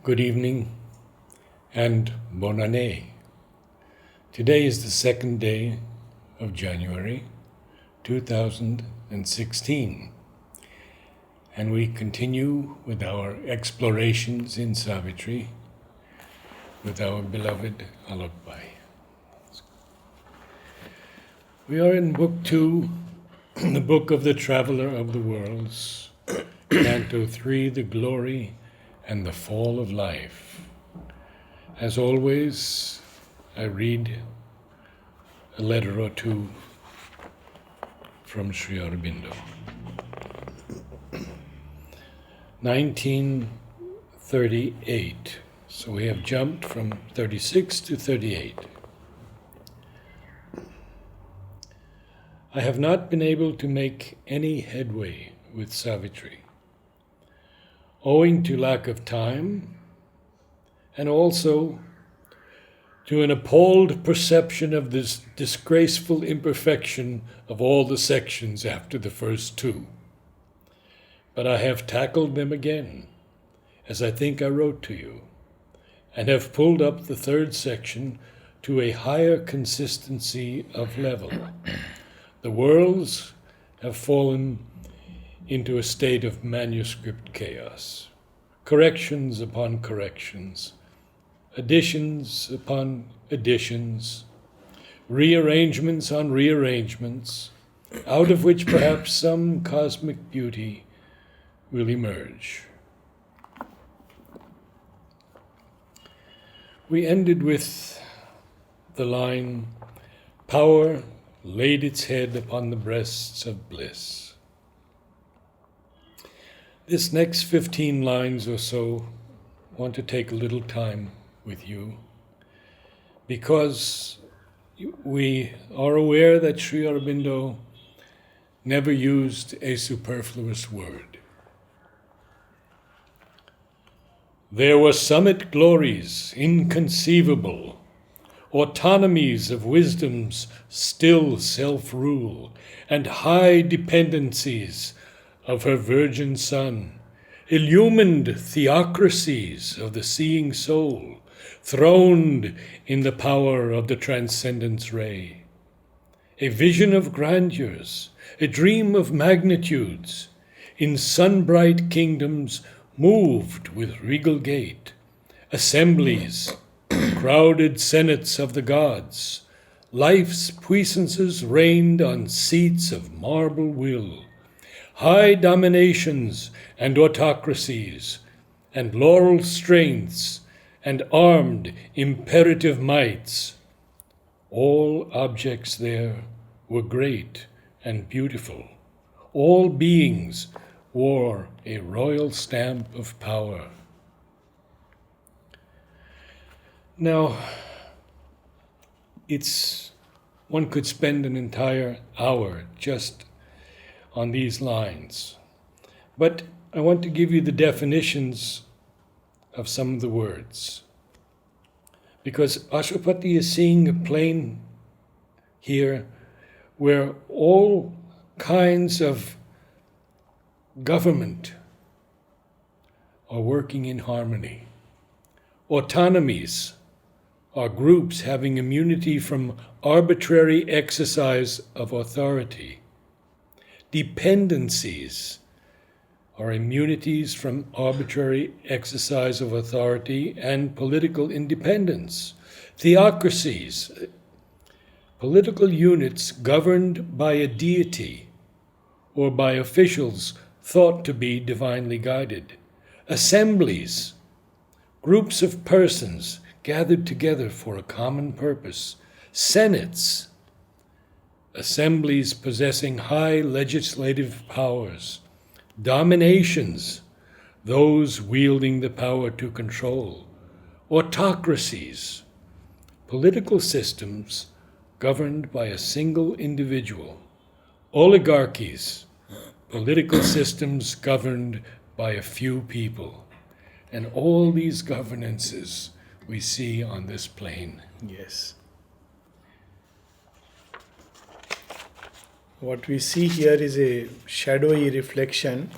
Good evening and bonne année. Today is the second day of January 2016, and we continue with our explorations in Savitri with our beloved Alokbai. We are in Book 2, the Book of the Traveler of the Worlds, Canto 3, the Glory and the Fall of Life. As always, I read a letter or two from Sri Aurobindo. 1938. So we have jumped from 36 to 38. I have not been able to make any headway with Savitri, owing to lack of time, and also to an appalled perception of this disgraceful imperfection of all the sections after the first two. But I have tackled them again, as I think I wrote to you, and have pulled up the third section to a higher consistency of level. The worlds have fallen into a state of manuscript chaos, corrections upon corrections, additions upon additions, rearrangements on rearrangements, out of which perhaps some cosmic beauty will emerge. We ended with the line, "Power laid its head upon the breasts of bliss." This next 15 lines or so want to take a little time with you, because we are aware that Sri Aurobindo never used a superfluous word. There were summit-glories, inconceivable, autonomies of wisdom's still self-rule, and high dependencies of her virgin son, illumined theocracies of the seeing soul, throned in the power of the Transcendent's ray. A vision of grandeurs, a dream of magnitudes, in sun-bright kingdoms moved with regal gait, assemblies, crowded senates of the gods, life's puissances reigned on seats of marble will, high dominations and autocracies, and laurelled strengths and armed imperative mights. All objects there were great and beautiful. All beings wore a royal stamp of power. Now, one could spend an entire hour just on these lines, but I want to give you the definitions of some of the words, because Ashwapati is seeing a plane here where all kinds of government are working in harmony. Autonomies are groups having immunity from arbitrary exercise of authority. Dependencies are immunities from arbitrary exercise of authority and political independence. Theocracies, political units governed by a deity or by officials thought to be divinely guided. Assemblies, groups of persons gathered together for a common purpose. Senates, assemblies possessing high legislative powers. Dominations, those wielding the power to control. Autocracies, political systems governed by a single individual. Oligarchies, political systems governed by a few people. And all these governances we see on this plane. Yes. What we see here is a shadowy reflection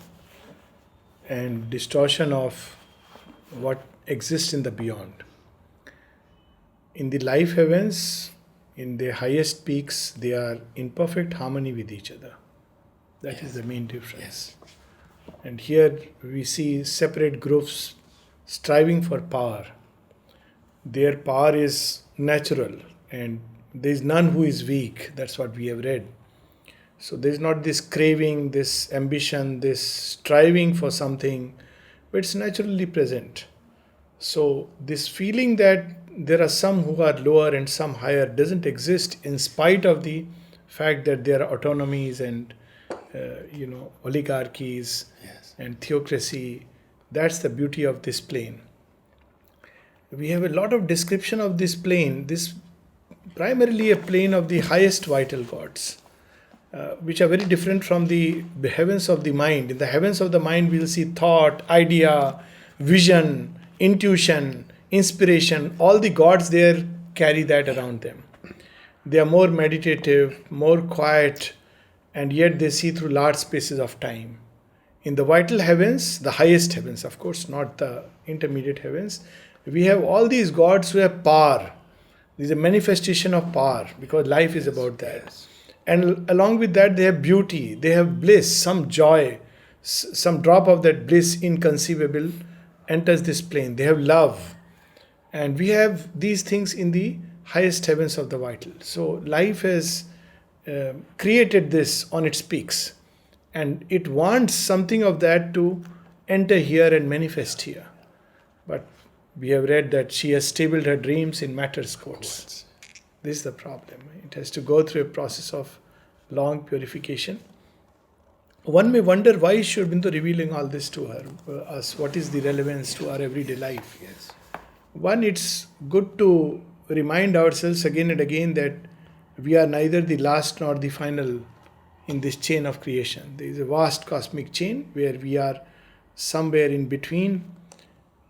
and distortion of what exists in the beyond. In the life heavens, in the highest peaks, they are in perfect harmony with each other. That is the main difference. And here we see separate groups striving for power. Their power is natural, and there is none who is weak. That's what we have read. So there is not this craving, this ambition, this striving for something, but it's naturally present. So this feeling that there are some who are lower and some higher doesn't exist, in spite of the fact that there are autonomies and oligarchies and theocracy. That's the beauty of this plane. We have a lot of description of this plane. This primarily a plane of the highest vital gods, which are very different from the heavens of the mind. In the heavens of the mind, we'll see thought, idea, vision, intuition, inspiration. All the gods there carry that around them. They are more meditative, more quiet, and yet they see through large spaces of time. In the vital heavens, the highest heavens, of course, not the intermediate heavens, we have all these gods who have power. There is a manifestation of power, because life is about that. And along with that, they have beauty, they have bliss, some joy, some drop of that bliss, inconceivable, enters this plane. They have love. And we have these things in the highest heavens of the vital. So life has created this on its peaks, and it wants something of that to enter here and manifest here. But we have read that she has stabled her dreams in matter sports. This is the problem. It has to go through a process of long purification. One may wonder why is Sri Aurobindo revealing all this to her, us. What is the relevance to our everyday life? One, it's good to remind ourselves again and again that we are neither the last nor the final in this chain of creation. There is a vast cosmic chain where we are somewhere in between.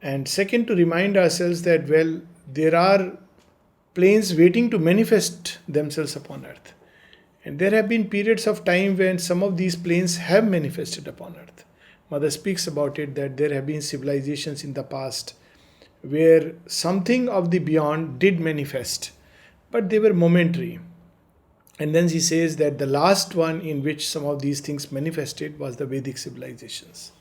And second, to remind ourselves that, well, there are planes waiting to manifest themselves upon earth. And there have been periods of time when some of these planes have manifested upon earth. Mother speaks about it, that there have been civilizations in the past where something of the beyond did manifest, but they were momentary. And then she says that the last one in which some of these things manifested was the Vedic civilizations.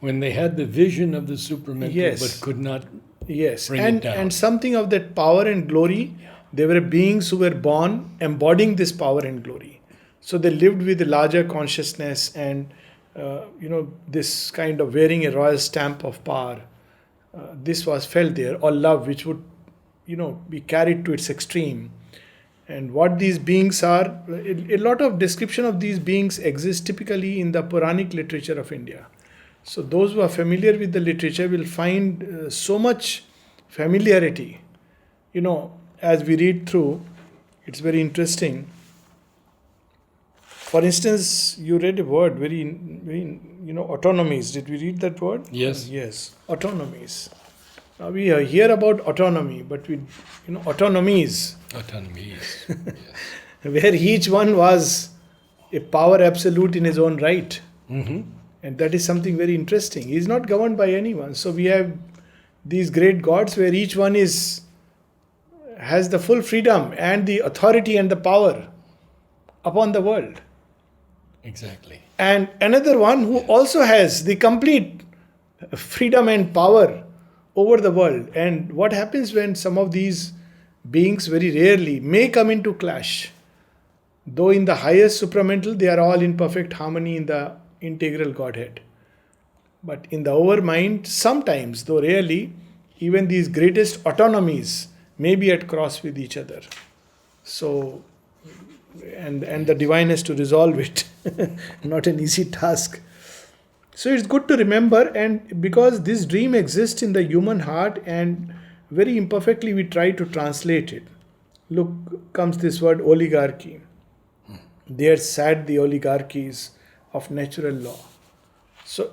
When they had the vision of the supramental, but could not bring it down. And something of that power and glory, they were beings who were born embodying this power and glory. So they lived with a larger consciousness and, this kind of wearing a royal stamp of power. This was felt there, or love, which would, be carried to its extreme. And what these beings are, a lot of description of these beings exists typically in the Puranic literature of India. So those who are familiar with the literature will find so much familiarity. As we read through, it's very interesting. For instance, you read a word, very, autonomies. Did we read that word? Yes. Yes, autonomies. Now we hear about autonomy, but autonomies. Autonomies. Yes. Where each one was a power absolute in his own right. Mm-hmm. And that is something very interesting. He is not governed by anyone. So we have these great gods where each one has the full freedom and the authority and the power upon the world. Exactly. And another one who also has the complete freedom and power over the world. And what happens when some of these beings very rarely may come into clash? Though in the highest supramental, they are all in perfect harmony in the integral Godhead. But in the overmind, sometimes, though rarely, even these greatest autonomies may be at cross with each other. So, and the divine has to resolve it. Not an easy task. So it's good to remember, and because this dream exists in the human heart and very imperfectly we try to translate it. Look, comes this word oligarchy. There sat the oligarchies of natural law. So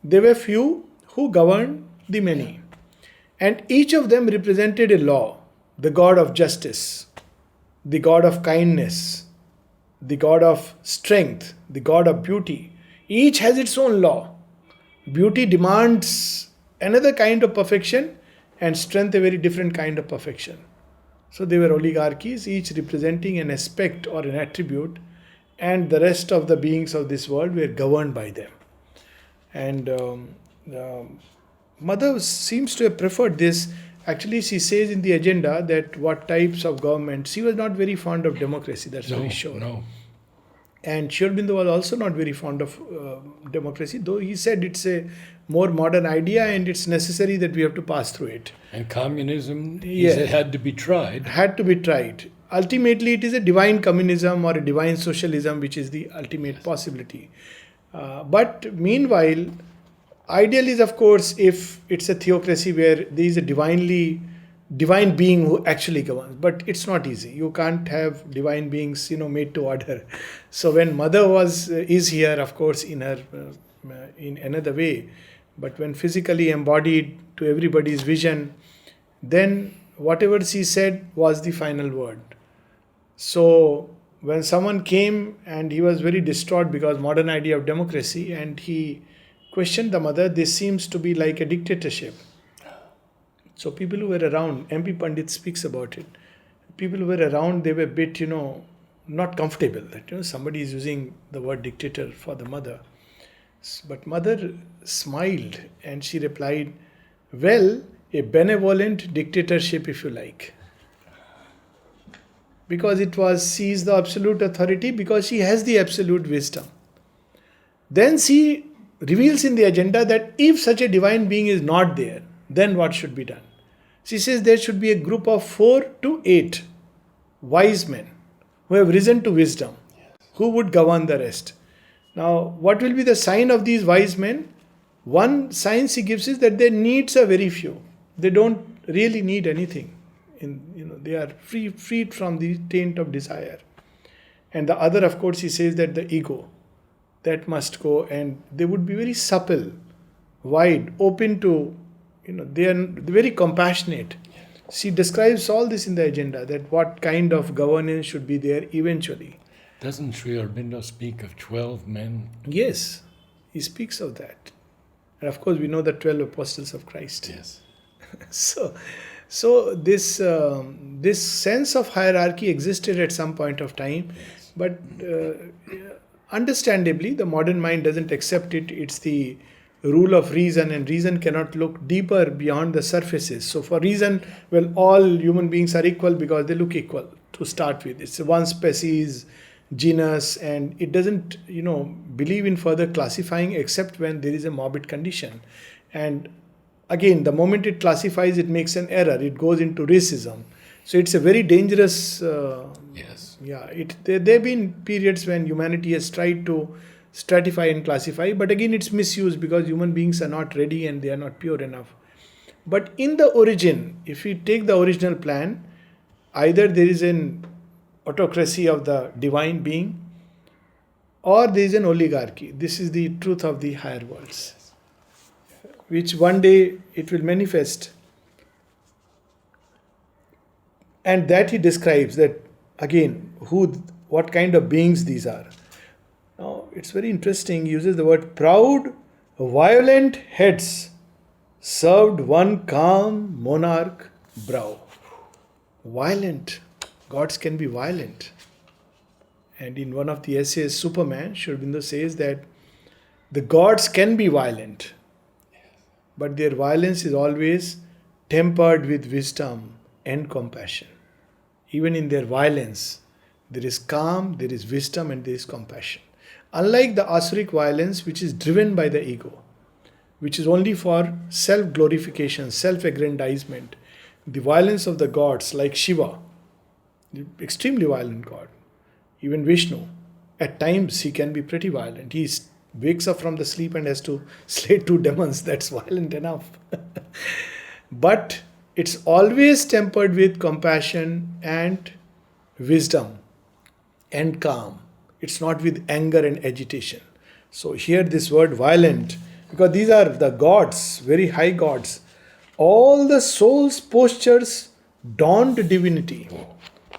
there were few who governed the many. And each of them represented a law, the god of justice, the god of kindness, the god of strength, the god of beauty. Each has its own law. Beauty demands another kind of perfection, and strength a very different kind of perfection. So they were oligarchies, each representing an aspect or an attribute, and the rest of the beings of this world were governed by them. And Mother seems to have preferred this. Actually, she says in the agenda that what types of government. She was not very fond of democracy, that's very sure. No. And Sri Aurobindo was also not very fond of democracy, though he said it's a more modern idea and it's necessary that we have to pass through it. And communism, Yeah. it had to be tried. Had to be tried. Ultimately, it is a divine communism or a divine socialism which is the ultimate possibility. But meanwhile, ideal is, of course, if it's a theocracy where there is a divine being who actually governs. But it's not easy. You can't have divine beings, made to order. So when Mother is here, of course, in her in another way, but when physically embodied to everybody's vision, then whatever she said was the final word. So when someone came and he was very distraught because modern idea of democracy, and he questioned the Mother, this seems to be like a dictatorship. So people who were around, MP Pandit speaks about it. People who were around, they were a bit, not comfortable that somebody is using the word dictator for the Mother. But Mother smiled and she replied, well, a benevolent dictatorship if you like. Because she is the absolute authority, because she has the absolute wisdom. Then she reveals in the agenda that if such a divine being is not there, then what should be done? She says there should be a group of 4 to 8 wise men who have risen to wisdom, who would govern the rest. Now, what will be the sign of these wise men? One sign she gives is that their needs are very few. They don't really need anything. They are freed from the taint of desire. And the other, of course, he says that the ego, that must go, and they would be very supple, wide, open to, they are very compassionate. She describes all this in the agenda, that what kind of governance should be there eventually. Doesn't Sri Aurobindo speak of 12 men? Yes, he speaks of that. And of course, we know the 12 apostles of Christ. Yes. So this sense of hierarchy existed at some point of time, Yes. but understandably, the modern mind doesn't accept it. It's the rule of reason, and reason cannot look deeper beyond the surfaces. So for reason, well, all human beings are equal because they look equal to start with. It's one species, genus, and it doesn't, believe in further classifying except when there is a morbid condition. And again, the moment it classifies, it makes an error. It goes into racism. So it's a very dangerous. Yes. Yeah. There have been periods when humanity has tried to stratify and classify, but again, it's misused because human beings are not ready and they are not pure enough. But in the origin, if we take the original plan, either there is an autocracy of the divine being, or there is an oligarchy. This is the truth of the higher worlds, which one day it will manifest. And that he describes, that again, what kind of beings these are. Now, it's very interesting. He uses the word proud, violent heads served one calm monarch brow. Violent. Gods can be violent. And in one of the essays, Superman, Sri Aurobindo says that the gods can be violent, but their violence is always tempered with wisdom and compassion. Even in their violence, there is calm, there is wisdom, and there is compassion. Unlike the Asuric violence, which is driven by the ego, which is only for self-glorification, self-aggrandizement, the violence of the gods like Shiva, the extremely violent god, even Vishnu, at times he can be pretty violent. He wakes up from the sleep and has to slay 2 demons. That's violent enough. But it's always tempered with compassion and wisdom and calm. It's not with anger and agitation. So here this word violent, because these are the gods, very high gods. All the soul's postures donned divinity.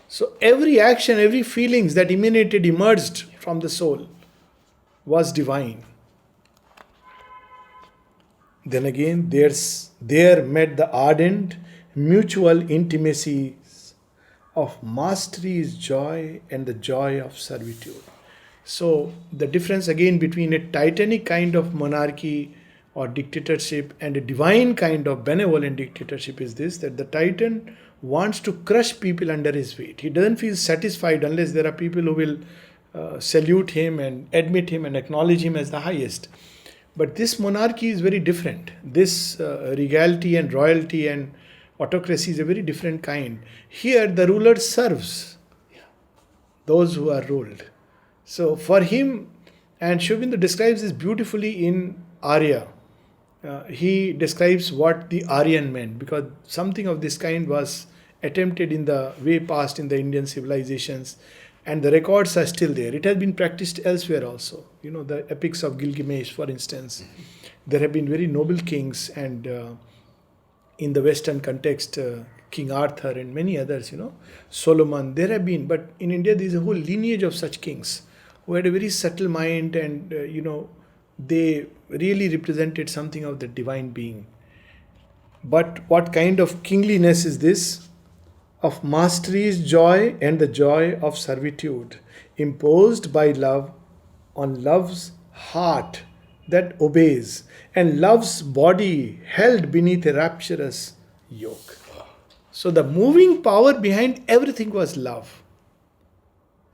So every action, every feelings that emerged from the soul was divine. Then again, there met the ardent mutual intimacies of mastery is joy and the joy of servitude. So the difference again between a titanic kind of monarchy or dictatorship and a divine kind of benevolent dictatorship is this, that the titan wants to crush people under his weight. He doesn't feel satisfied unless there are people who will salute him and admit him and acknowledge him as the highest. But this monarchy is very different. This regality and royalty and autocracy is a very different kind. Here the ruler serves those who are ruled. So for him, and Sri Aurobindo describes this beautifully in Arya. He describes what the Aryan meant, because something of this kind was attempted in the way past in the Indian civilizations, and the records are still there. It has been practiced elsewhere also. You know, the epics of Gilgamesh, for instance. There have been very noble kings, and in the Western context, King Arthur and many others, Solomon, there have been. But in India, there is a whole lineage of such kings who had a very subtle mind, and, they really represented something of the divine being. But what kind of kingliness is this? Of mastery's joy and the joy of servitude, imposed by love on love's heart that obeys, and love's body held beneath a rapturous yoke. So the moving power behind everything was love.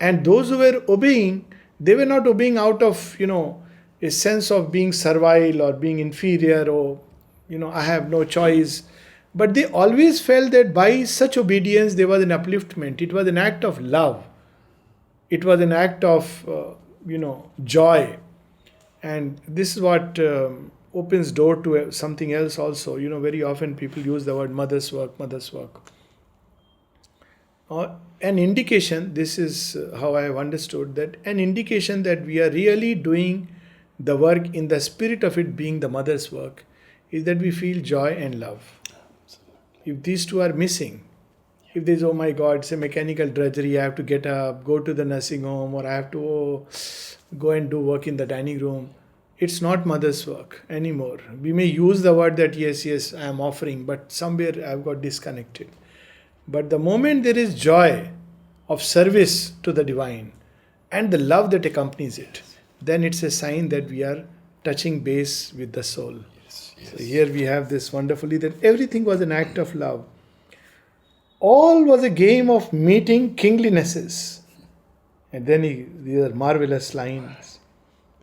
And those who were obeying, they were not obeying out of, a sense of being servile or being inferior, or, I have no choice. But they always felt that by such obedience there was an upliftment. It was an act of love. It was an act of, joy. And this is what opens door to something else also. Very often people use the word mother's work. An indication, this is how I have understood, that an indication that we are really doing the work in the spirit of it being the mother's work is that we feel joy and love. If these two are missing, if there's, oh my God, it's a mechanical drudgery, I have to get up, go to the nursing home, or I have to go and do work in the dining room, it's not mother's work anymore. We may use the word that yes, I am offering, but somewhere I've got disconnected. But the moment there is joy of service to the divine and the love that accompanies it, then it's a sign that we are touching base with the soul. Yes. So here we have this wonderfully, that everything was an act of love. All was a game of meeting kinglinesses. And then these are marvelous lines.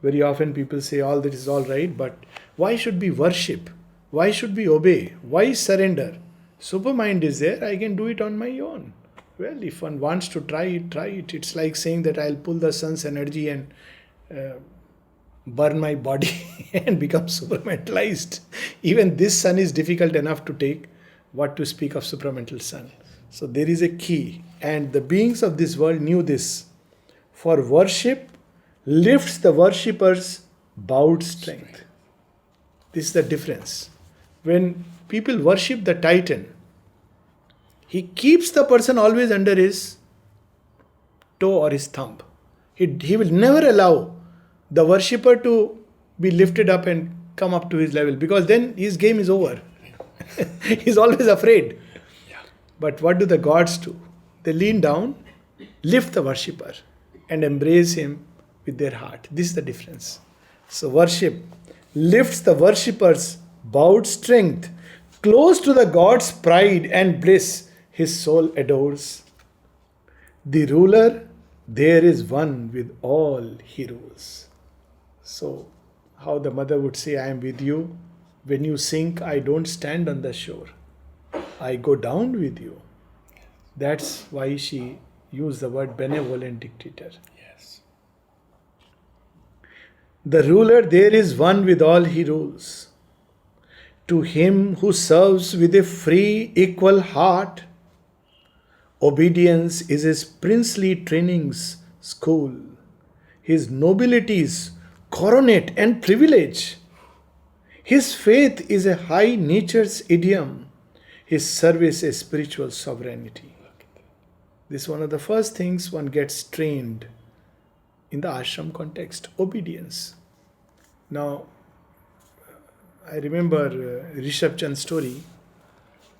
Very often people say all that is all right, but why should we worship? Why should we obey? Why surrender? Supermind is there, I can do it on my own. Well, if one wants to try it. It's like saying that I'll pull the sun's energy and burn my body and become supramentalized. Even this sun is difficult enough to take, what to speak of supramental sun. So there is a key, and the beings of this world knew this. For worship lifts the worshipper's bowed strength. This is the difference. When people worship the Titan, he keeps the person always under his toe or his thumb. He will never allow the worshipper to be lifted up and come up to his level, because then his game is over. He's always afraid. Yeah. But what do the gods do? They lean down, lift the worshipper, and embrace him with their heart. This is the difference. So worship lifts the worshipper's bowed strength, close to the god's pride and bliss his soul adores. The ruler there is one with all he rules. So how the mother would say, I am with you. When you sink, I don't stand on the shore. I go down with you. That's why she used the word benevolent dictator. Yes. The ruler there is one with all he rules. To him who serves with a free, equal heart, obedience is his princely training's school. His nobility's coronet and privilege. His faith is a high nature's idiom. His service a spiritual sovereignty. This is one of the first things one gets trained in the ashram context, obedience. Now, I remember Rishabh Chand's story.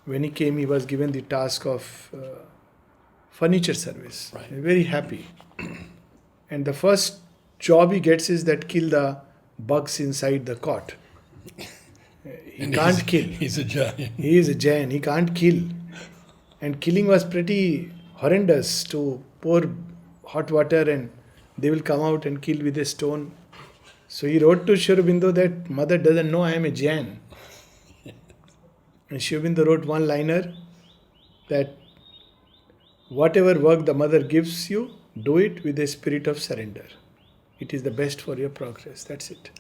When he came, he was given the task of furniture service. Right. Very happy. And the first job he gets is that kill the bugs inside the cot. He And can't kill. He's a giant. He is a giant. He can't kill. And killing was pretty horrendous, to pour hot water and they will come out and kill with a stone. So he wrote to Sri Aurobindo that mother doesn't know I am a Jain. And Sri Aurobindo wrote one liner that whatever work the mother gives you, do it with a spirit of surrender. It is the best for your progress. That's it.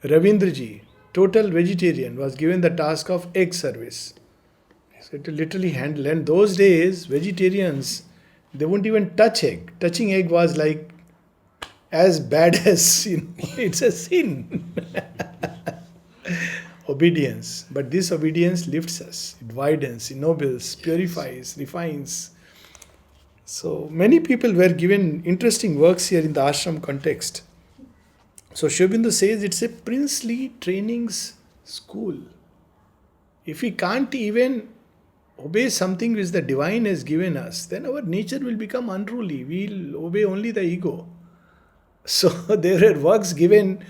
Ravindraji, total vegetarian, was given the task of egg service. So to literally handle. And those days, vegetarians, they wouldn't even touch egg. Touching egg was like as bad as, it's a sin. Obedience. But this obedience lifts us. It widens, ennobles, purifies, refines. So many people were given interesting works here in the ashram context. So Sri Aurobindo says it's a princely trainings school. If we can't even obey something which the divine has given us, then our nature will become unruly. We'll obey only the ego. So there are works given,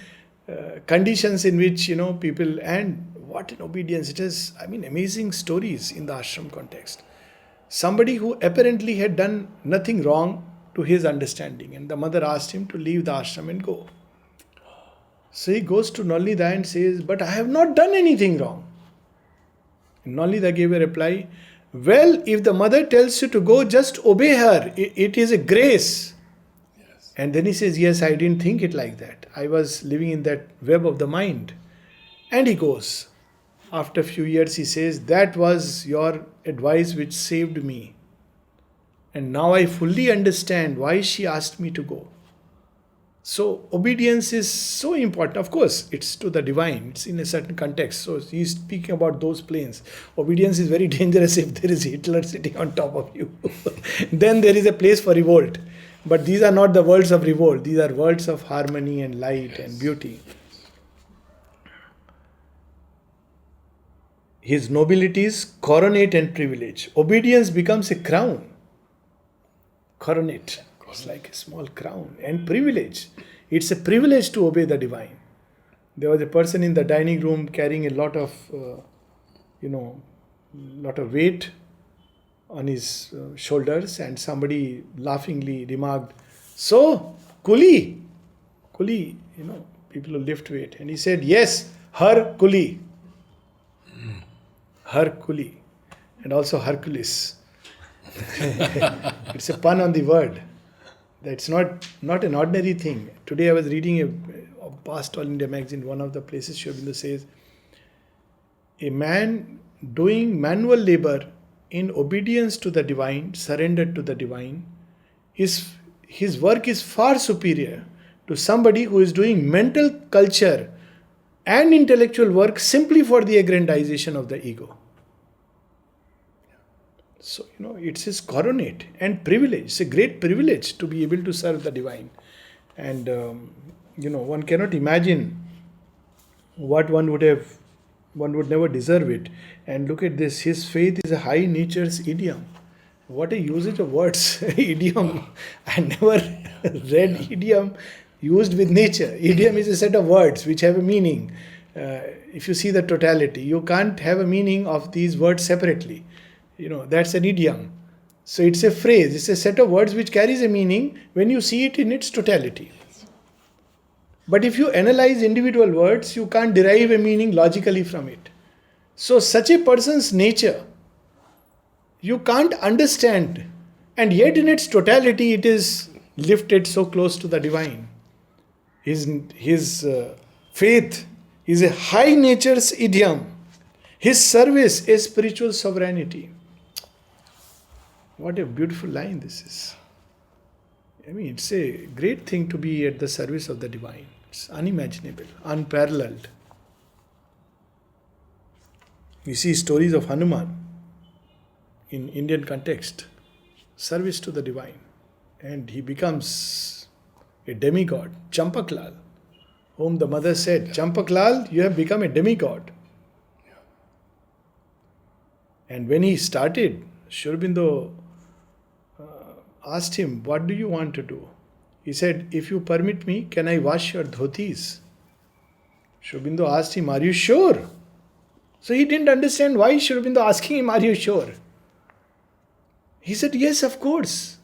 conditions in which, people, and what an obedience. It is, amazing stories in the ashram context. Somebody who apparently had done nothing wrong to his understanding, and the mother asked him to leave the ashram and go. So he goes to Nolnida and says, but I have not done anything wrong. And Nolnida gave a reply, well, if the mother tells you to go, just obey her. It is a grace. Yes. And then he says, yes, I didn't think it like that. I was living in that web of the mind. And he goes. After a few years, he says, that was your advice which saved me. And now I fully understand why she asked me to go. So obedience is so important. Of course, it's to the divine. It's in a certain context. So he's speaking about those planes. Obedience is very dangerous if there is Hitler sitting on top of you. Then there is a place for revolt. But these are not the worlds of revolt. These are worlds of harmony and light and beauty. His nobility is coronate and privilege. Obedience becomes a crown. Coronate. It's like a small crown. And privilege. It's a privilege to obey the divine. There was a person in the dining room carrying a lot of, lot of weight on his shoulders, and somebody laughingly remarked, so, Kuli, people who lift weight. And he said, yes, her Kuli. Her Kuli. And also Hercules. It's a pun on the word. That's not an ordinary thing. Today I was reading a past All India magazine, one of the places Sri Aurobindo says, a man doing manual labor in obedience to the divine, surrendered to the divine, his work is far superior to somebody who is doing mental culture and intellectual work simply for the aggrandization of the ego. So, it's his coronate and privilege. It's a great privilege to be able to serve the divine. And, one cannot imagine what one would never deserve it. And look at this, his faith is a high nature's idiom. What a usage of words, idiom. I never read idiom used with nature. Idiom is a set of words which have a meaning. If you see the totality, you can't have a meaning of these words separately. That's an idiom. So it's a phrase, it's a set of words which carries a meaning when you see it in its totality. But if you analyze individual words, you can't derive a meaning logically from it. So such a person's nature, you can't understand, and yet in its totality it is lifted so close to the divine. His faith is a high nature's idiom. His service is spiritual sovereignty. What a beautiful line this is. It's a great thing to be at the service of the divine. It's unimaginable, unparalleled. We see stories of Hanuman in Indian context, service to the divine. And he becomes a demigod, Champaklal, whom the mother said, Champaklal, you have become a demigod. And when he started, Sri Aurobindo asked him, what do you want to do? He said, if you permit me, can I wash your dhotis? Sri Aurobindo asked him, are you sure? So he didn't understand why Sri Aurobindo asking him, are you sure? He said, yes, of course.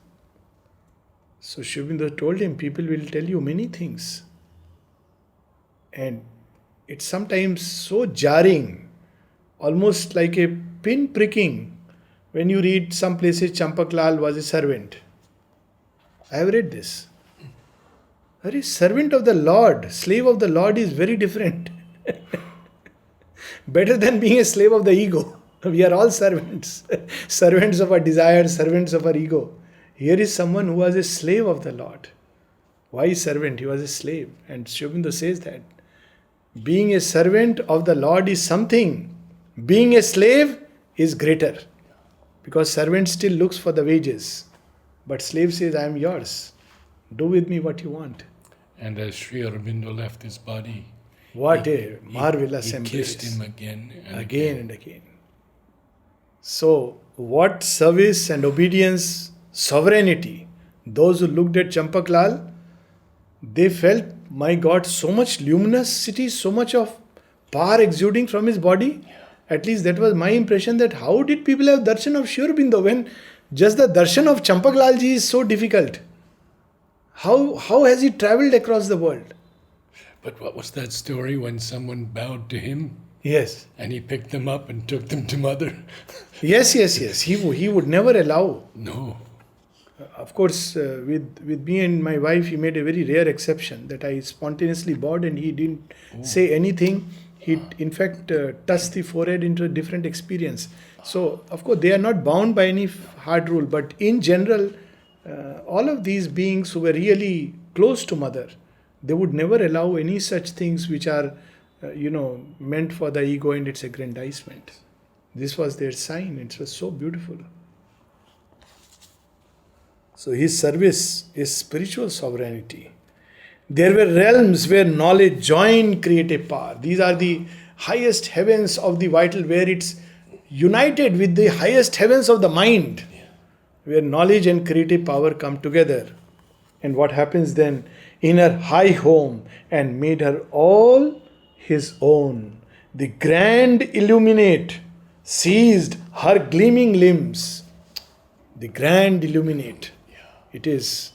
So Sri Aurobindo told him, people will tell you many things. And it's sometimes so jarring, almost like a pin pricking, when you read some places Champaklal was a servant. I have read this. A servant of the Lord, slave of the Lord is very different. Better than being a slave of the ego. We are all servants. Servants of our desires, servants of our ego. Here is someone who was a slave of the Lord. Why servant? He was a slave. And Sri Aurobindo says that being a servant of the Lord is something. Being a slave is greater. Because servant still looks for the wages. But slave says, I am yours. Do with me what you want. And as Sri Aurobindo left his body, what a marvelous embrace. He kissed him again and again and again. So, what service and obedience, sovereignty, those who looked at Champaklal, they felt, my God, so much luminosity, so much of power exuding from his body. At least that was my impression, that how did people have darshan of Sri Aurobindo when just the darshan of Champaklalji is so difficult? How has he travelled across the world? But what was that story when someone bowed to him? Yes. And he picked them up and took them to mother? Yes. He would never allow. No. Of course, with me and my wife, he made a very rare exception that I spontaneously bowed and he didn't say anything. He, in fact, touched the forehead into a different experience. So, of course, they are not bound by any hard rule. But in general, all of these beings who were really close to Mother, they would never allow any such things which are, meant for the ego and its aggrandizement. This was their sign. It was so beautiful. So his service is spiritual sovereignty. There were realms where knowledge joined creative power. These are the highest heavens of the vital, where it's united with the highest heavens of the mind, where knowledge and creative power come together. And what happens then? In her high home, and made her all his own. The grand Illuminate seized her gleaming limbs. The grand Illuminate. It is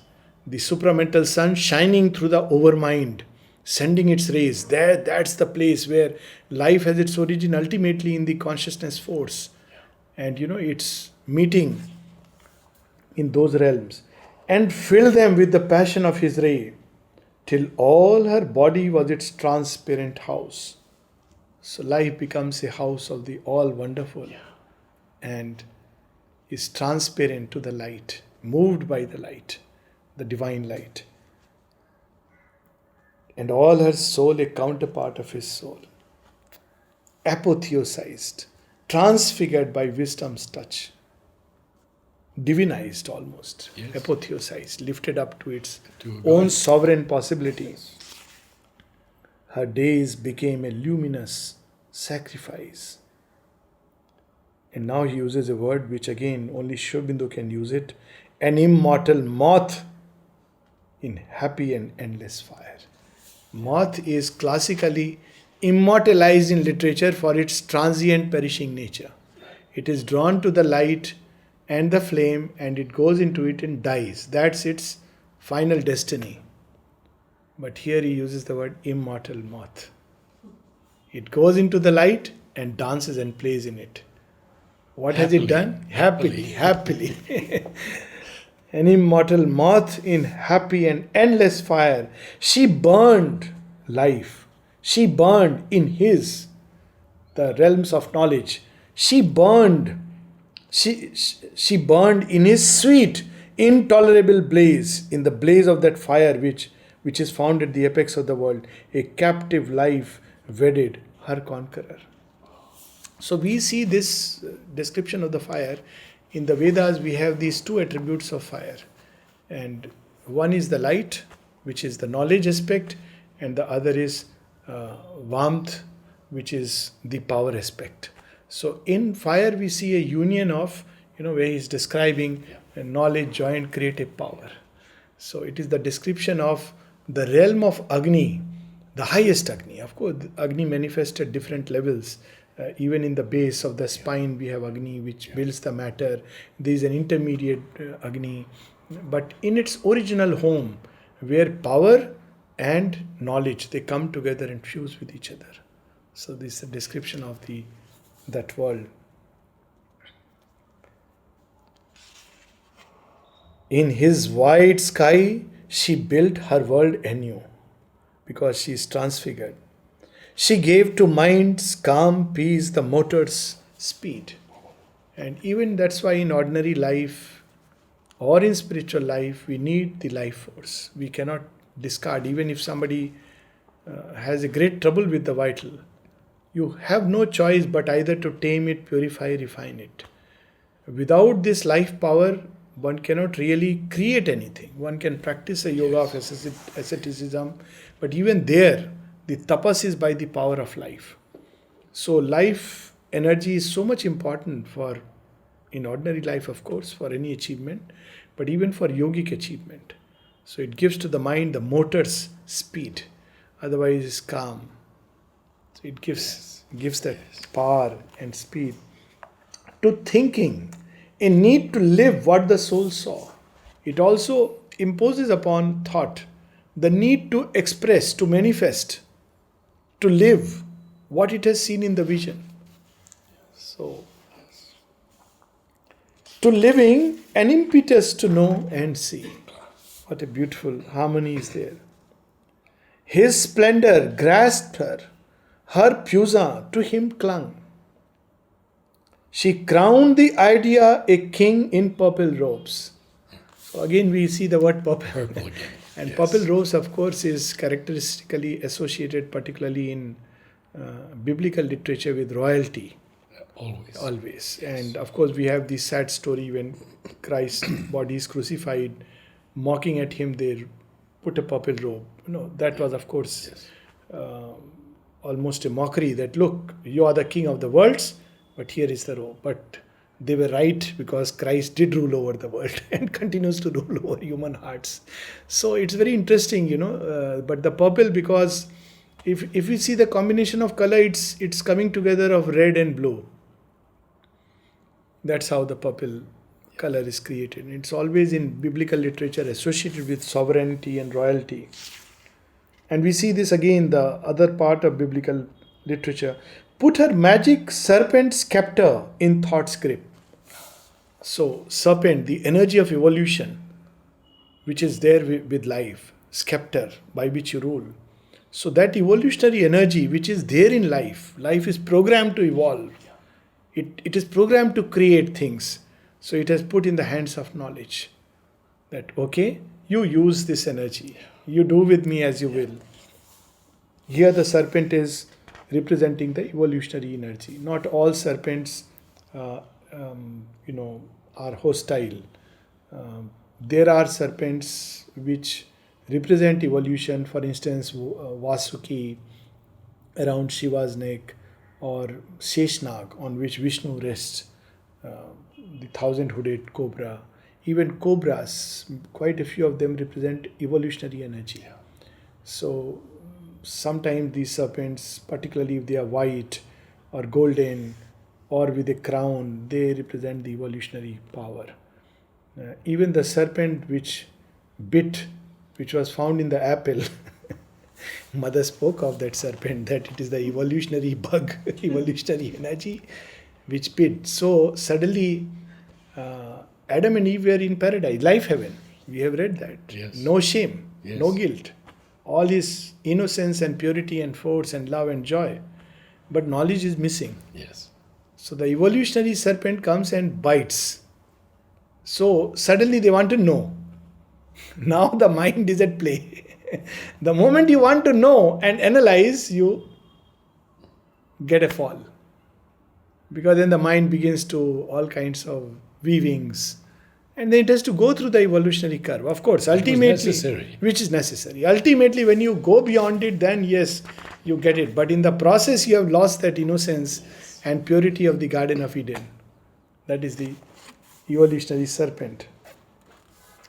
the supramental sun shining through the overmind, sending its rays. That's the place where life has its origin ultimately in the consciousness force. And it's meeting in those realms. And filled them with the passion of his ray, till all her body was its transparent house. So life becomes a house of the all-wonderful and is transparent to the light, moved by the light, the divine light. And all her soul a counterpart of his soul, apotheosized, transfigured by wisdom's touch, divinized almost, apotheosized, lifted up to its own sovereign possibility. Her days became a luminous sacrifice. And now he uses a word which again only Sri Aurobindo can use it, an immortal moth in happy and endless fire. Moth is classically immortalized in literature for its transient perishing nature. It is drawn to the light and the flame, and it goes into it and dies. That's its final destiny. But here he uses the word immortal moth. It goes into the light and dances and plays in it. What has it done? Happily. An immortal moth in happy and endless fire. She burned life. She burned in the realms of knowledge. She burned in his sweet, intolerable blaze, in the blaze of that fire which is found at the apex of the world. A captive life wedded her conqueror. So we see this description of the fire. In the Vedas, we have these two attributes of fire. And one is the light, which is the knowledge aspect, and the other is warmth, which is the power aspect. So in fire we see a union of, where he's describing knowledge, joy and creative power. So it is the description of the realm of Agni, the highest Agni. Of course, Agni manifests at different levels. Even in the base of the spine, we have Agni, which builds the matter. There is an intermediate Agni. But in its original home, where power and knowledge, they come together and fuse with each other. So this is a description of that world. In his wide sky, she built her world anew, because she is transfigured. She gave to minds calm, peace, the motor's speed. And even that's why in ordinary life or in spiritual life, we need the life force. We cannot discard, even if somebody has a great trouble with the vital. You have no choice but either to tame it, purify, refine it. Without this life power, one cannot really create anything. One can practice a yoga of asceticism, but even there, the tapas is by the power of life. So life energy is so much important in ordinary life, of course, for any achievement, but even for yogic achievement. So it gives to the mind the motor's speed, otherwise it's calm. So it gives that power and speed to thinking, a need to live what the soul saw. It also imposes upon thought the need to express, to manifest, to live what it has seen in the vision. So, to living an impetus to know and see. What a beautiful harmony is there. His splendor grasped her puissance to him clung. She crowned the idea a king in purple robes. So again we see the word purple. And purple robes, of course, is characteristically associated particularly in biblical literature with royalty. Always. And of course we have this sad story when Christ's body is crucified, mocking at him, they put a purple robe. That was, of course, almost a mockery that, look, you are the king of the worlds, but here is the robe. But they were right, because Christ did rule over the world and continues to rule over human hearts. So it's very interesting, but the purple, because if we see the combination of color, it's coming together of red and blue. That's how the purple color is created. It's always in biblical literature associated with sovereignty and royalty. And we see this again, the other part of biblical literature. Put her magic serpent scepter in thought's grip. So, serpent, the energy of evolution, which is there with life, scepter by which you rule. So, that evolutionary energy which is there in life is programmed to evolve. It is programmed to create things. So, it has put in the hands of knowledge that, okay, you use this energy. You do with me as you will. Here the serpent is representing the evolutionary energy. Not all serpents, are hostile. There are serpents which represent evolution. For instance, Vasuki around Shiva's neck, or Sheshnag on which Vishnu rests, the thousand-hooded cobra. Even cobras, quite a few of them represent evolutionary energy. So sometimes these serpents, particularly if they are white or golden or with a crown, they represent the evolutionary power. Even the serpent which was found in the apple, Mother spoke of that serpent, that it is the evolutionary bug, evolutionary energy which bit. So suddenly Adam and Eve were in paradise, life heaven. We have read that. Yes. No shame, no guilt. All is innocence and purity and force and love and joy. But knowledge is missing. Yes. So the evolutionary serpent comes and bites. So suddenly they want to know. Now the mind is at play. The moment you want to know and analyze, you get a fall. Because then the mind begins to all kinds of weavings And then it has to go through the evolutionary curve. Of course, ultimately, necessary. which is necessary. Ultimately, when you go beyond it, then yes, you get it. But in the process, you have lost that innocence and purity of the Garden of Eden. That is the evolutionary serpent.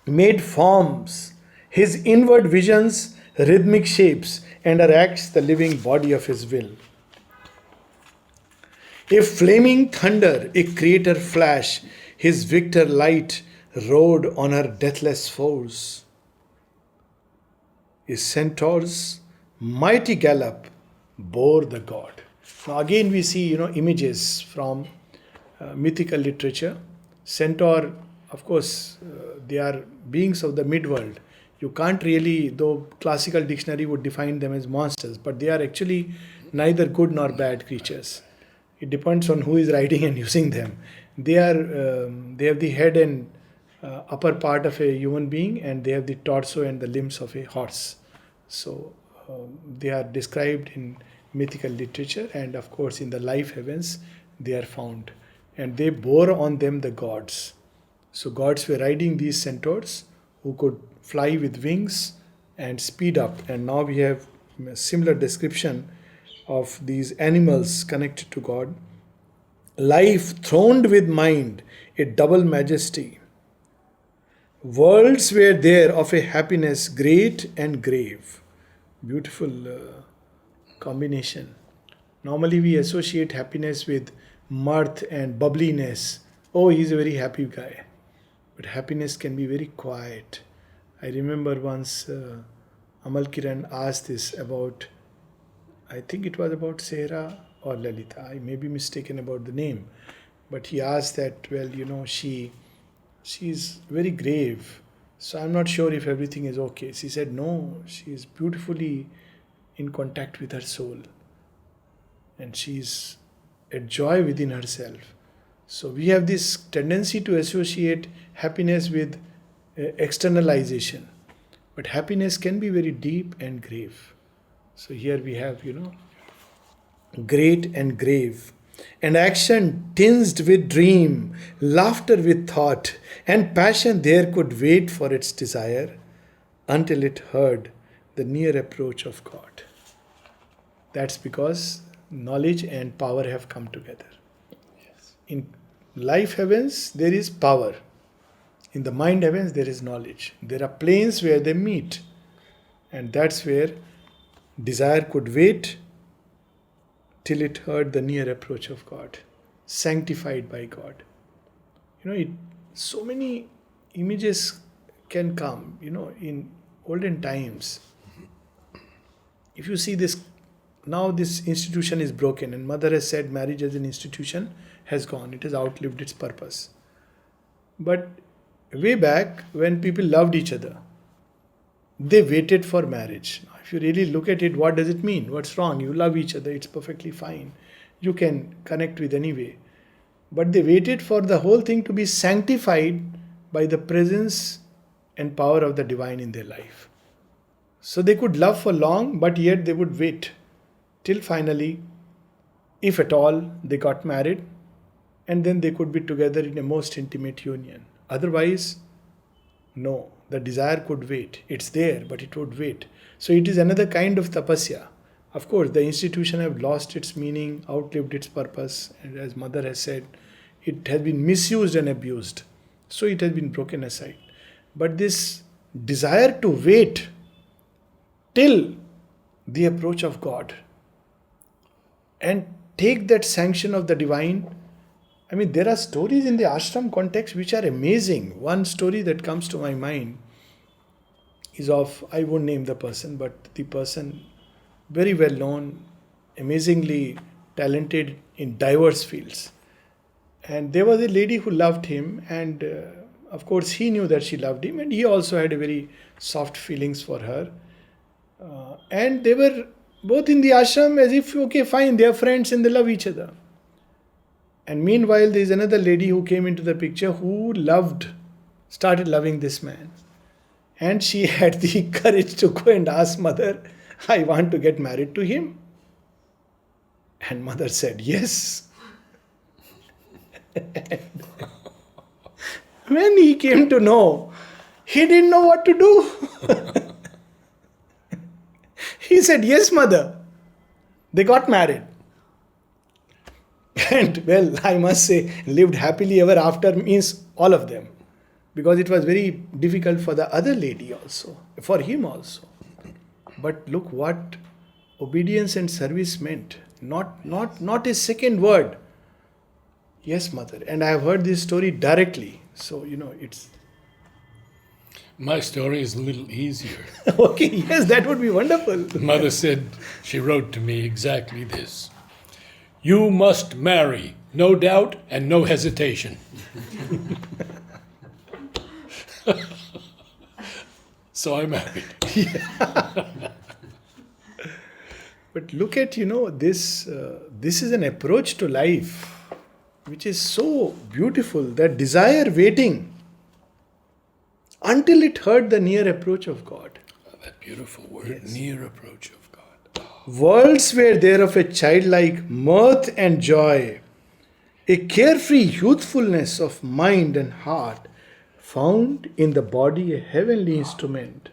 Made forms, his inward visions, rhythmic shapes, and acts the living body of his will. A flaming thunder, a creator flash, his victor light rode on her deathless foes. His centaur's mighty gallop bore the god. Now again we see, images from mythical literature. Centaur, of course, they are beings of the midworld. You can't really, though classical dictionary would define them as monsters, but they are actually neither good nor bad creatures. It depends on who is writing and using them. They have the head and upper part of a human being, and they have the torso and the limbs of a horse. So they are described in mythical literature, and of course in the life heavens they are found. And they bore on them the gods. So gods were riding these centaurs who could fly with wings and speed up. And now we have a similar description of these animals connected to God. Life throned with mind, a double majesty. Worlds were there of a happiness great and grave. Beautiful combination. Normally we associate happiness with mirth and bubbliness. Oh, he's a very happy guy. But happiness can be very quiet. I remember once Amal Kiran asked this about, I think it was about Sehra or Lalita. I may be mistaken about the name. But he asked that, she's very grave. So I'm not sure if everything is okay. She said, no, she is beautifully in contact with her soul. And she's a joy within herself. So we have this tendency to associate happiness with externalization. But happiness can be very deep and grave. So here we have, great and grave. And action tinged with dream, laughter with thought, and passion there could wait for its desire until it heard the near approach of God. That's because knowledge and power have come together. Yes. In life heavens, there is power. In the mind heavens, there is knowledge. There are planes where they meet. And that's where desire could wait till it heard the near approach of God, sanctified by God. So many images can come, in olden times. If you see this, now this institution is broken, and Mother has said marriage as an institution has gone. It has outlived its purpose. But way back, when people loved each other, they waited for marriage. If you really look at it, what does it mean? What's wrong? You love each other, it's perfectly fine. You can connect with any way. But they waited for the whole thing to be sanctified by the presence and power of the divine in their life. So they could love for long, but yet they would wait till finally, if at all, they got married, and then they could be together in a most intimate union. Otherwise, no. The desire could wait. It's there, but it would wait. So it is another kind of tapasya. Of course, the institution have lost its meaning, outlived its purpose, and as Mother has said, it has been misused and abused. So it has been broken aside. But this desire to wait till the approach of God and take that sanction of the divine. There are stories in the ashram context which are amazing. One story that comes to my mind is of, I won't name the person, but the person very well known, amazingly talented in diverse fields. And there was a lady who loved him, and of course he knew that she loved him, and he also had a very soft feelings for her. And they were both in the ashram as if, okay, fine, they are friends and they love each other. And meanwhile, there is another lady who came into the picture who started loving this man. And she had the courage to go and ask Mother, I want to get married to him. And Mother said, yes. When he came to know, he didn't know what to do. He said, yes, mother. They got married. And well, I must say, lived happily ever after means all of them. Because it was very difficult for the other lady also, for him also. But look what obedience and service meant. Not a second word. Yes, mother. And I have heard this story directly. So, it's... My story is a little easier. Okay, yes, that would be wonderful. Mother said, she wrote to me exactly this. You must marry, no doubt and no hesitation. So I married. But look at, this is an approach to life which is so beautiful, that desire waiting until it heard the near approach of God. Oh, that beautiful word, Yes. near approach of God. Worlds were there of a childlike mirth and joy, a carefree youthfulness of mind and heart, found in the body a heavenly instrument.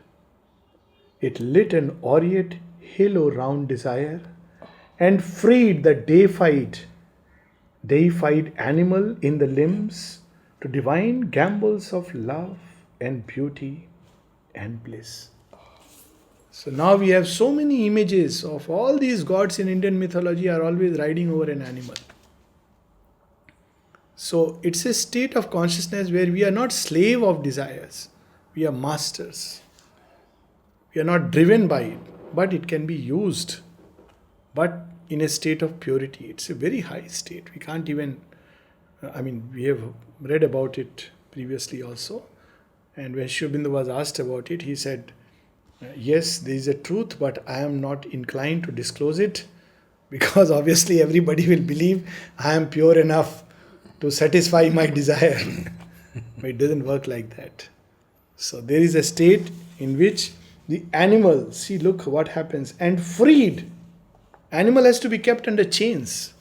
It lit an aureate halo round desire and freed the deified animal in the limbs to divine gambols of love and beauty and bliss. So now we have so many images of all these gods in Indian mythology are always riding over an animal. So it's a state of consciousness where we are not slave of desires. We are masters. We are not driven by it, but it can be used. But in a state of purity. It's a very high state. We can't even, we have read about it previously also. And when Sri Aurobindo was asked about it, he said, yes, there is a truth, but I am not inclined to disclose it, because obviously everybody will believe I am pure enough to satisfy my desire. But it doesn't work like that. So there is a state in which the animal, see, look what happens, and freed. Animal has to be kept under chains.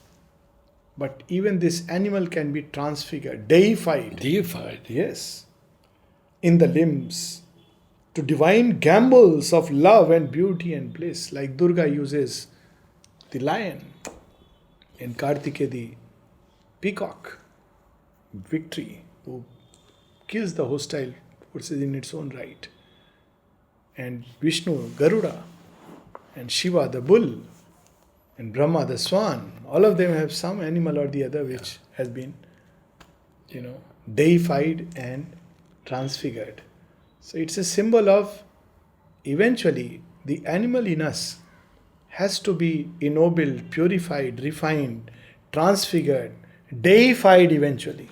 But even this animal can be transfigured, deified. Deified. Yes. In the limbs. To divine gambols of love and beauty and bliss. Like Durga uses the lion. And Kartikeya the peacock. Victory. Who kills the hostile forces in its own right. And Vishnu, Garuda. And Shiva, the bull. And Brahma, the swan. All of them have some animal or the other which has been, deified and transfigured. So it's a symbol of, eventually, the animal in us has to be ennobled, purified, refined, transfigured, deified eventually,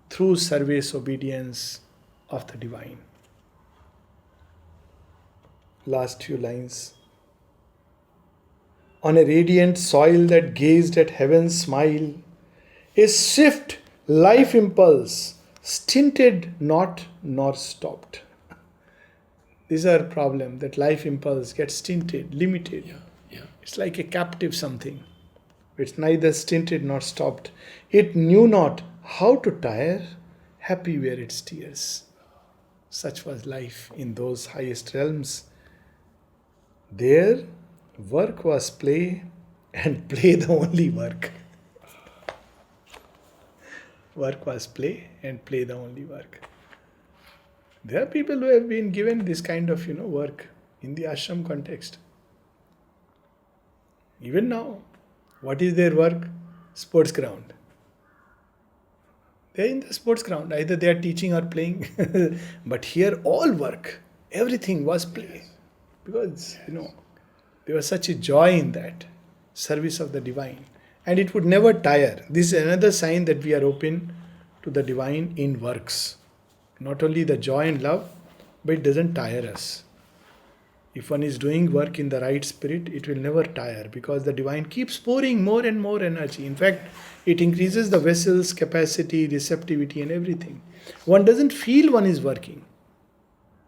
through service, obedience of the divine. Last few lines. On a radiant soil that gazed at heaven's smile, a swift life impulse stinted not nor stopped. These are problem, that life impulse gets stinted, limited. Yeah. It's like a captive something. It's neither stinted nor stopped. It knew not how to tire, happy were its tears. Such was life in those highest realms. There, work was play, and play the only work. Work was play, and play the only work. There are people who have been given this kind of, work in the ashram context. Even now, what is their work? Sports ground. They are in the sports ground. Either they are teaching or playing. But here, all work, everything was play. Because, there was such a joy in that service of the divine. And it would never tire. This is another sign that we are open to the divine in works. Not only the joy and love, but it doesn't tire us. If one is doing work in the right spirit, it will never tire, because the divine keeps pouring more and more energy. In fact, it increases the vessel's capacity, receptivity and everything. One doesn't feel one is working.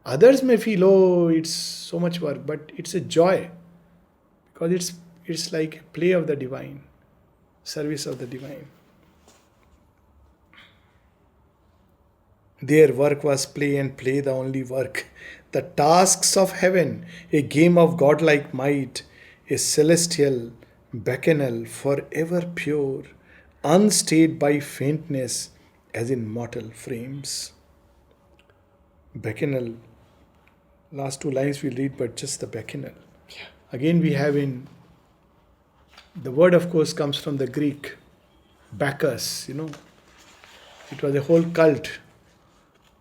Others may feel, oh, it's so much work, but it's a joy. Because it's like a play of the divine, service of the divine. Their work was play, and play the only work. The tasks of heaven, a game of godlike might, a celestial bacchanal forever pure, unstayed by faintness as in mortal frames. Bacchanal, last two lines we'll read, but just the bacchanal. Yeah. Again, we have in the word, of course, comes from the Greek Bacchus. It was a whole cult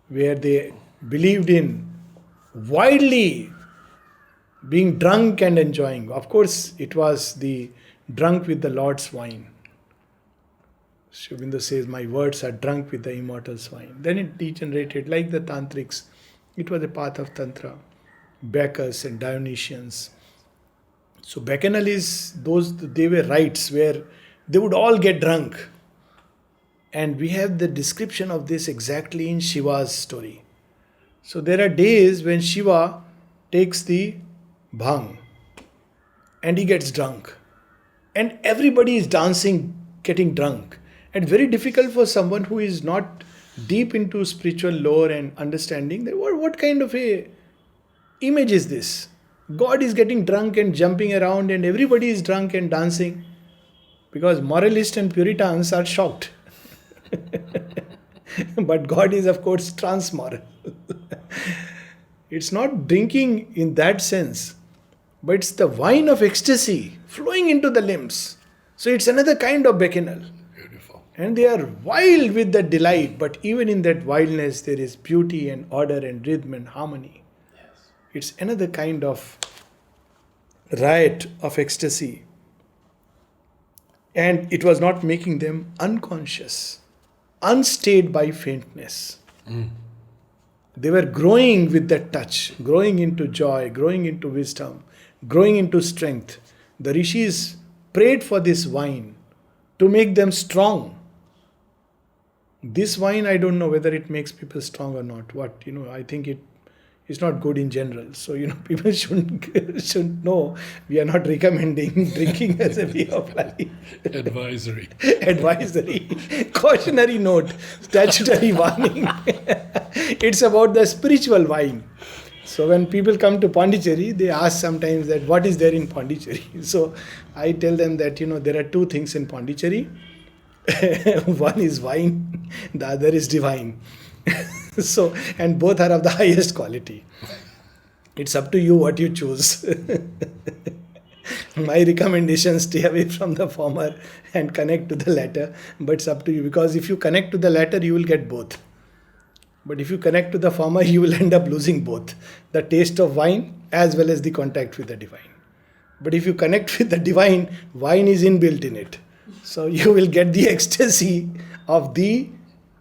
where they believed in widely being drunk and enjoying. Of course, it was the drunk with the Lord's wine. Sri Aurobindo says, my words are drunk with the immortal's wine. Then it degenerated like the tantrics. It was a path of tantra. Bacchus and Dionysians. So bacchanal is they were rites where they would all get drunk. And we have the description of this exactly in Shiva's story. So there are days when Shiva takes the bhang and he gets drunk. And everybody is dancing, getting drunk. And very difficult for someone who is not deep into spiritual lore and understanding that what kind of a image is this? God is getting drunk and jumping around and everybody is drunk and dancing, because moralists and Puritans are shocked. But God is, of course, transmoral. It's not drinking in that sense, but it's the wine of ecstasy flowing into the limbs. So it's another kind of bacchanal. Beautiful. And they are wild with that delight, but even in that wildness there is beauty and order and rhythm and harmony. Yes. It's another kind of riot of ecstasy. And it was not making them unconscious, unstayed by faintness. They were growing with that touch, growing into joy, growing into wisdom, growing into strength. The rishis prayed for this wine to make them strong. This wine, I don't know whether it makes people strong or not. I think it's not good in general. So, people shouldn't know. We are not recommending drinking as a way of life. Advisory. Advisory. Cautionary note. Statutory warning. It's about the spiritual wine. So when people come to Pondicherry, they ask sometimes that what is there in Pondicherry. So I tell them that, there are two things in Pondicherry. One is wine, the other is divine. So, and both are of the highest quality. It's up to you what you choose. My recommendation, stay away from the former and connect to the latter. But it's up to you, because if you connect to the latter, you will get both. But if you connect to the former, you will end up losing both. The taste of wine as well as the contact with the divine. But if you connect with the divine, wine is inbuilt in it. So you will get the ecstasy of the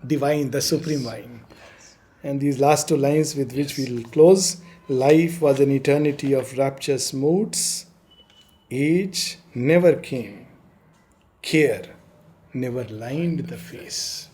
divine, the supreme wine. And these last two lines with which we will close. Life was an eternity of rapturous moods. Age never came. Care never lined the face.